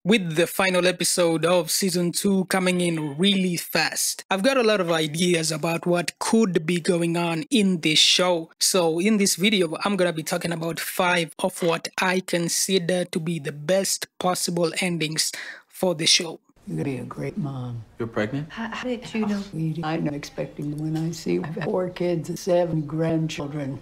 with the final episode of season 2 coming in really fast. I've got a lot of ideas about what could be going on in this show. So in this video, I'm gonna be talking about 5 of what I consider to be the best possible endings for the show. You're gonna be a great mom. You're pregnant? How did you know? I'm not expecting when I see 4 kids and 7 grandchildren.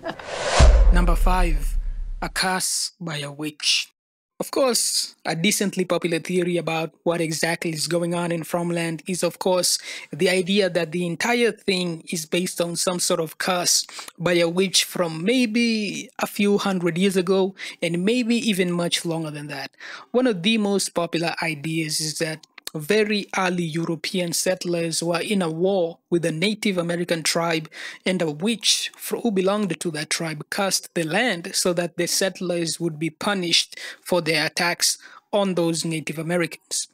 Number 5, a curse by a witch. Of course, a decently popular theory about what exactly is going on in Fromland is, of course, the idea that the entire thing is based on some sort of curse by a witch from maybe a few hundred years ago, and maybe even much longer than that. One of the most popular ideas is that very early European settlers were in a war with a Native American tribe, and a witch who belonged to that tribe cursed the land so that the settlers would be punished for their attacks on those Native Americans.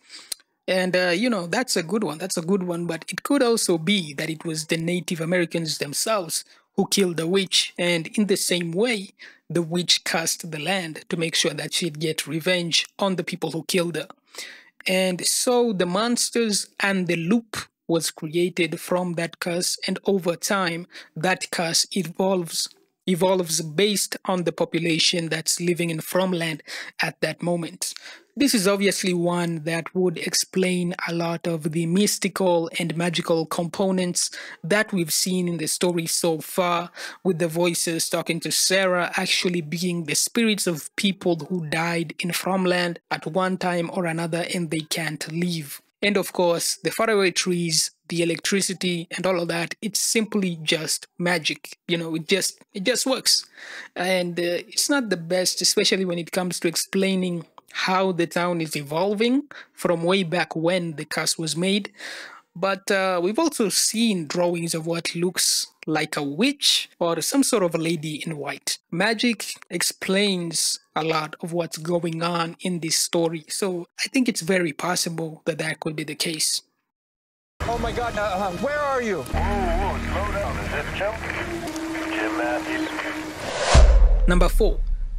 And, that's a good one. That's a good one. But it could also be that it was the Native Americans themselves who killed the witch. And in the same way, the witch cursed the land to make sure that she'd get revenge on the people who killed her. And so the monsters and the loop was created from that curse, and over time that curse evolves based on the population that's living in Fromland at that moment. This is obviously one that would explain a lot of the mystical and magical components that we've seen in the story so far, with the voices talking to Sarah actually being the spirits of people who died in Fromland at one time or another and they can't leave. And of course, the faraway trees, the electricity, and all of that, it's simply just magic. It just works. And it's not the best, especially when it comes to explaining how the town is evolving from way back when the curse was made. But we've also seen drawings of what looks like a witch or some sort of a lady in white. Magic explains a lot of what's going on in this story, so I think it's very possible that that could be the case. Oh my God, where are you? Whoa, slow down. Is this Jim? Jim Matthews. Number 4.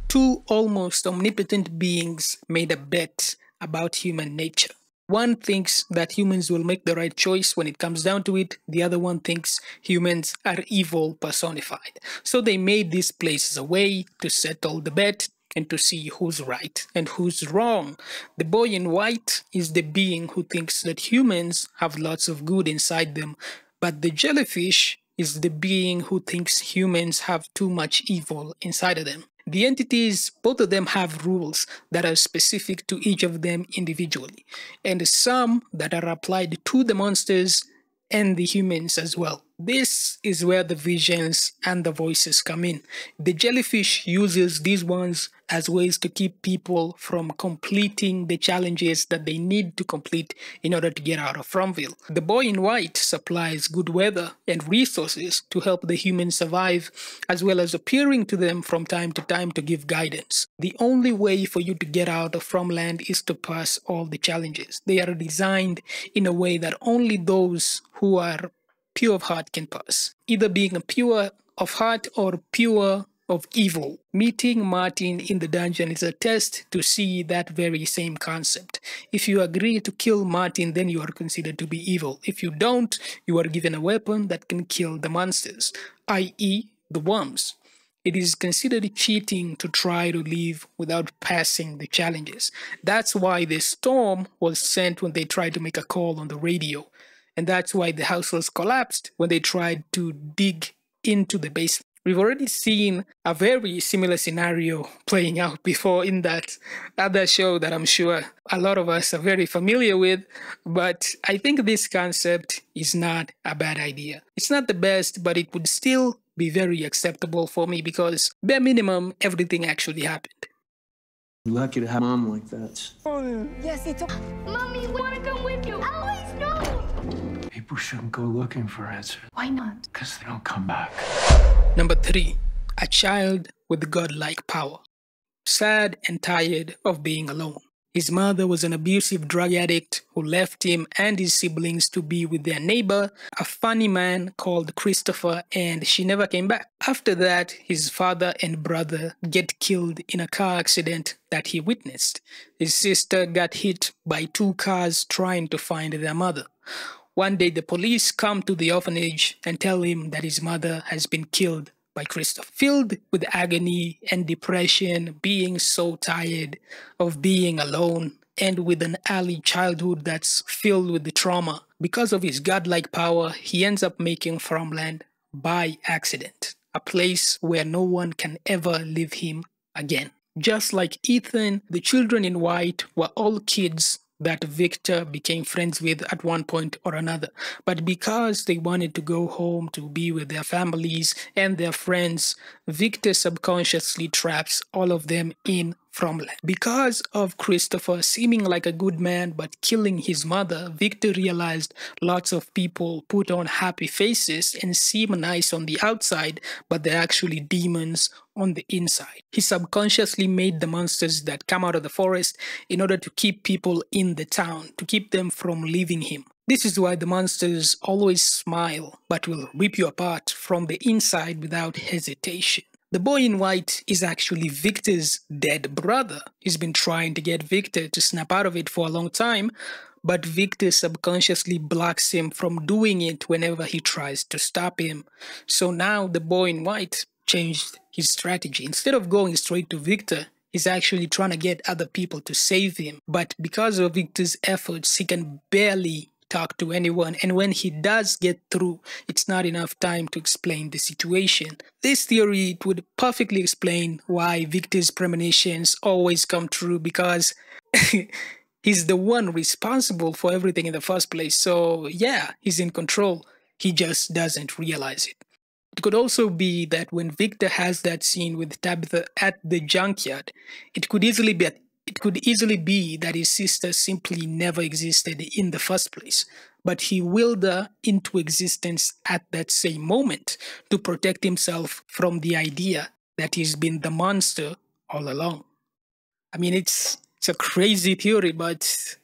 2 almost omnipotent beings made a bet about human nature. One thinks that humans will make the right choice when it comes down to it. The other one thinks humans are evil personified. So they made these places a way to settle the bet and to see who's right and who's wrong. The boy in white is the being who thinks that humans have lots of good inside them, but the jellyfish is the being who thinks humans have too much evil inside of them. The entities, both of them have rules that are specific to each of them individually, and some that are applied to the monsters and the humans as well. This is where the visions and the voices come in. The jellyfish uses these ones as ways to keep people from completing the challenges that they need to complete in order to get out of Fromville. The boy in white supplies good weather and resources to help the humans survive, as well as appearing to them from time to time to give guidance. The only way for you to get out of Fromland is to pass all the challenges. They are designed in a way that only those who are pure of heart can pass, either being pure of heart or pure of evil. Meeting Martin in the dungeon is a test to see that very same concept. If you agree to kill Martin, then you are considered to be evil. If you don't, you are given a weapon that can kill the monsters, i.e. the worms. It is considered cheating to try to leave without passing the challenges. That's why the storm was sent when they tried to make a call on the radio. And that's why the house was collapsed when they tried to dig into the basement. We've already seen a very similar scenario playing out before in that other show that I'm sure a lot of us are very familiar with, but I think this concept is not a bad idea. It's not the best, but it would still be very acceptable for me because, bare minimum, everything actually happened. Lucky to have a mom like that. Yes, it's Mommy, we want to come with you. Always no. People shouldn't go looking for answers. Why not? Because they don't come back. Number 3. A child with godlike power. Sad and tired of being alone. His mother was an abusive drug addict who left him and his siblings to be with their neighbor, a funny man called Christopher, and she never came back. After that, his father and brother get killed in a car accident that he witnessed. His sister got hit by 2 cars trying to find their mother. One day, the police come to the orphanage and tell him that his mother has been killed by Christopher. Filled with agony and depression, being so tired of being alone, and with an early childhood that's filled with the trauma, because of his godlike power, he ends up making Fromland by accident, a place where no one can ever leave him again. Just like Ethan, the children in white were all kids that Victor became friends with at one point or another. But because they wanted to go home to be with their families and their friends, Victor subconsciously traps all of them in Fromland. Because of Christopher seeming like a good man but killing his mother, Victor realized lots of people put on happy faces and seem nice on the outside, but they're actually demons on the inside. He subconsciously made the monsters that come out of the forest in order to keep people in the town, to keep them from leaving him. This is why the monsters always smile, but will rip you apart from the inside without hesitation. The boy in white is actually Victor's dead brother. He's been trying to get Victor to snap out of it for a long time, but Victor subconsciously blocks him from doing it whenever he tries to stop him. So now the boy in white changed his strategy. Instead of going straight to Victor, he's actually trying to get other people to save him. But because of Victor's efforts, he can barely talk to anyone, and when he does get through, it's not enough time to explain the situation. This theory would perfectly explain why Victor's premonitions always come true, because he's the one responsible for everything in the first place. So yeah, he's in control. He just doesn't realize it. It could also be that when Victor has that scene with Tabitha at the junkyard, it could easily be that his sister simply never existed in the first place, but he willed her into existence at that same moment to protect himself from the idea that he's been the monster all along. I mean, it's a crazy theory, but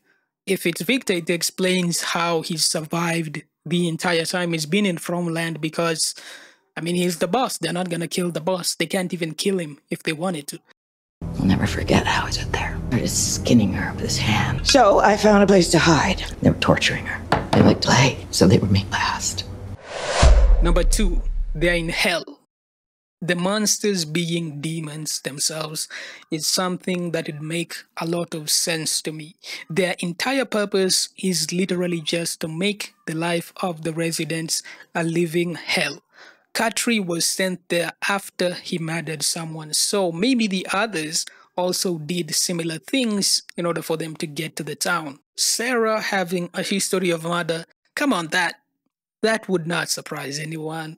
if it's Victor, it explains how he's survived the entire time he's been in Fromland, because, I mean, he's the boss. They're not gonna kill the boss. They can't even kill him if they wanted to. I'll never forget how I stood there. He was skinning her with his hand. So I found a place to hide. They were torturing her. They liked to play, so they would make last. Number 2, they're in hell. The monsters being demons themselves is something that would make a lot of sense to me. Their entire purpose is literally just to make the life of the residents a living hell. Katri was sent there after he murdered someone, so maybe the others also did similar things in order for them to get to the town. Sarah having a history of murder, come on, that would not surprise anyone.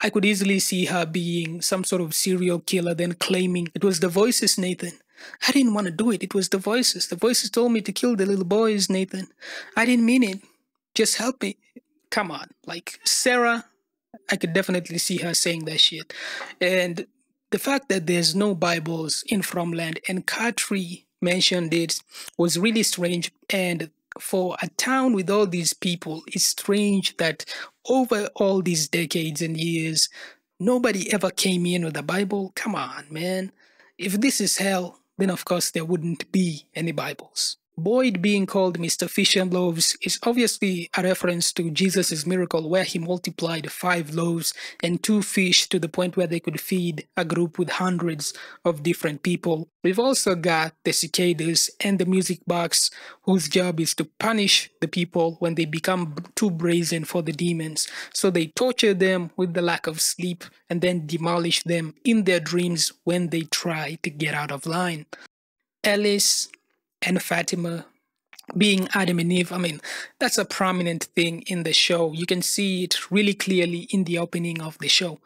I could easily see her being some sort of serial killer, then claiming it was the voices, Nathan. I didn't want to do it. It was the voices. The voices told me to kill the little boys, Nathan. I didn't mean it. Just help me. Come on. Like, Sarah, I could definitely see her saying that shit. And the fact that there's no Bibles in Fromland and Katri mentioned it was really strange. And for a town with all these people, it's strange that over all these decades and years, nobody ever came in with a Bible. Come on, man. If this is hell, then of course there wouldn't be any Bibles. Boyd being called Mr. Fish and Loaves is obviously a reference to Jesus' miracle where he multiplied 5 loaves and 2 fish to the point where they could feed a group with hundreds of different people. We've also got the cicadas and the music box, whose job is to punish the people when they become too brazen for the demons. So they torture them with the lack of sleep and then demolish them in their dreams when they try to get out of line. Alice and Fatima being Adam and Eve, I mean, that's a prominent thing in the show. You can see it really clearly in the opening of the show.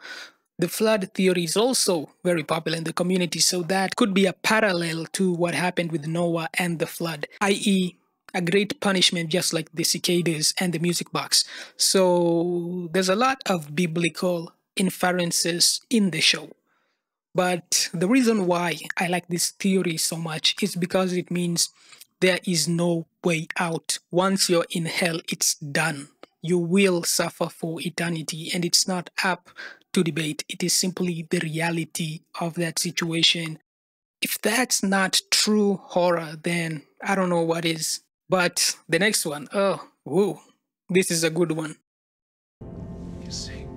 The flood theory is also very popular in the community, so that could be a parallel to what happened with Noah and the flood, i.e., a great punishment just like the cicadas and the music box. So there's a lot of biblical inferences in the show. But the reason why I like this theory so much is because it means there is no way out. Once you're in hell, it's done. You will suffer for eternity, and it's not up to debate. It is simply the reality of that situation. If that's not true horror, then I don't know what is. But the next one, oh, whoa, this is a good one. You see,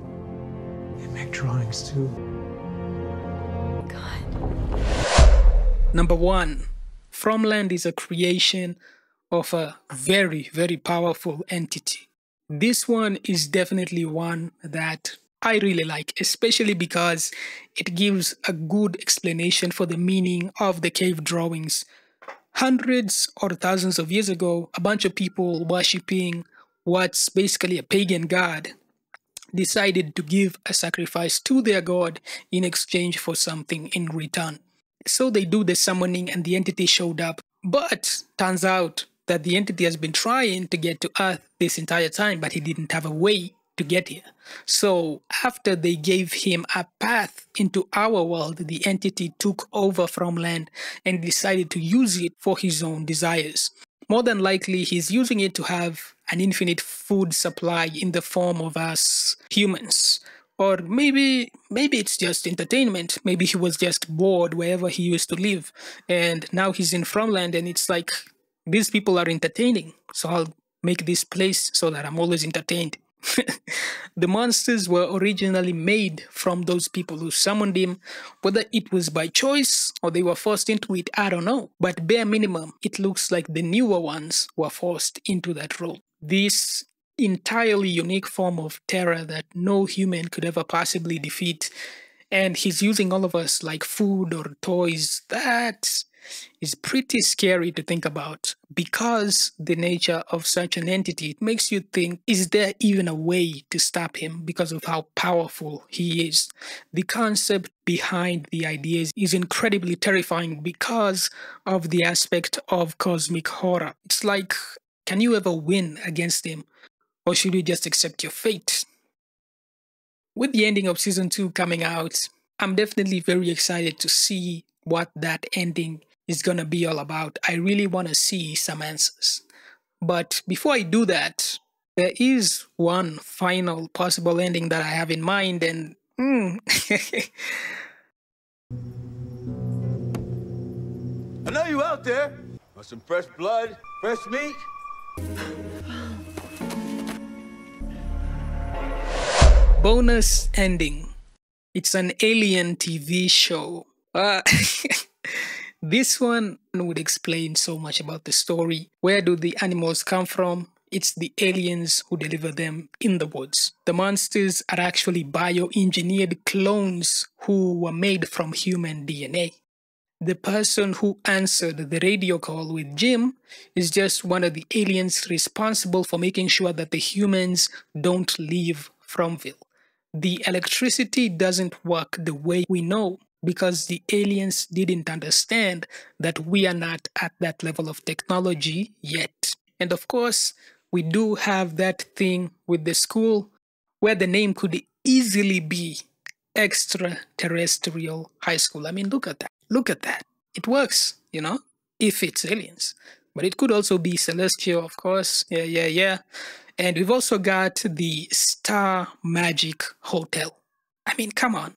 they make drawings too. Number 1, Fromland is a creation of a very, very powerful entity. This one is definitely one that I really like, especially because it gives a good explanation for the meaning of the cave drawings. Hundreds or thousands of years ago, a bunch of people worshipping what's basically a pagan god decided to give a sacrifice to their god in exchange for something in return. So they do the summoning and the entity showed up. But turns out that the entity has been trying to get to Earth this entire time, but he didn't have a way to get here. So after they gave him a path into our world, the entity took over Fromland and decided to use it for his own desires. More than likely, he's using it to have an infinite food supply in the form of us humans. Or maybe it's just entertainment. Maybe he was just bored wherever he used to live. And now he's in Fromland and it's like, these people are entertaining. So I'll make this place so that I'm always entertained. The monsters were originally made from those people who summoned him. Whether it was by choice or they were forced into it, I don't know. But bare minimum, it looks like the newer ones were forced into that role. This entirely unique form of terror that no human could ever possibly defeat. And he's using all of us like food or toys. That is pretty scary to think about. Because the nature of such an entity, it makes you think, is there even a way to stop him because of how powerful he is? The concept behind the ideas is incredibly terrifying because of the aspect of cosmic horror. It's like, can you ever win against him? Or should you just accept your fate? With the ending of season 2 coming out, I'm definitely very excited to see what that ending is gonna be all about. I really want to see some answers. But before I do that, there is one final possible ending that I have in mind, and I know you out there. Want some fresh blood, fresh meat? bonus ending. It's an alien TV show. This one would explain so much about the story. Where do the animals come from? It's the aliens who deliver them in the woods. The monsters are actually bioengineered clones who were made from human DNA. The person who answered the radio call with Jim is just one of the aliens responsible for making sure that the humans don't leave Fromville. The electricity doesn't work the way we know because the aliens didn't understand that we are not at that level of technology yet. And of course, we do have that thing with the school where the name could easily be Extraterrestrial High School. I mean, look at that. Look at that. It works, you know, if it's aliens. But it could also be celestial, of course. Yeah. And we've also got the Star Magic Hotel. I mean, come on.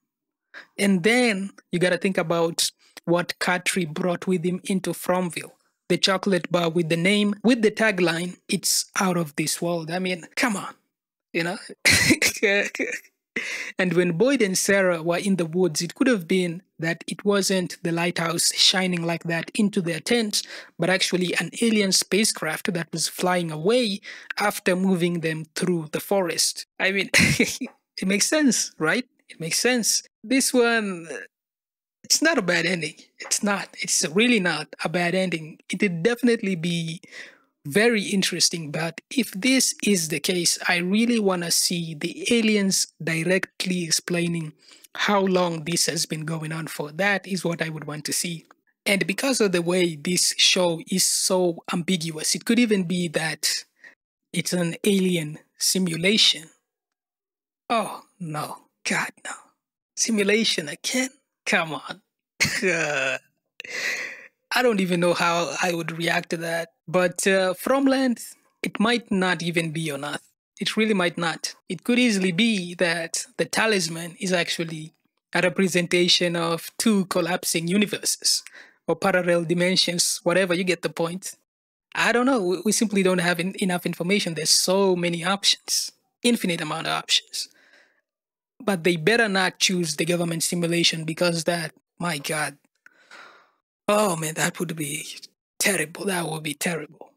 And then you got to think about what Katri brought with him into Fromville. The chocolate bar with the name, with the tagline, "It's out of this world." I mean, come on, you know? And when Boyd and Sarah were in the woods, it could have been that it wasn't the lighthouse shining like that into their tent, but actually an alien spacecraft that was flying away after moving them through the forest. I mean, it makes sense, right? It makes sense. This one, it's not a bad ending. It's not. It's really not a bad ending. It would definitely be very interesting, but if this is the case, I really want to see the aliens directly explaining how long this has been going on for. That is what I would want to see. And because of the way this show is so ambiguous, it could even be that it's an alien simulation. Oh, no. God, no. Simulation again? Come on. I don't even know how I would react to that. But Fromland, it might not even be on Earth. It really might not. It could easily be that the talisman is actually a representation of two collapsing universes or parallel dimensions, whatever, you get the point. I don't know. We simply don't have enough information. There's so many options, infinite amount of options. But they better not choose the government simulation because that, my God. Oh man, that would be terrible. That would be terrible.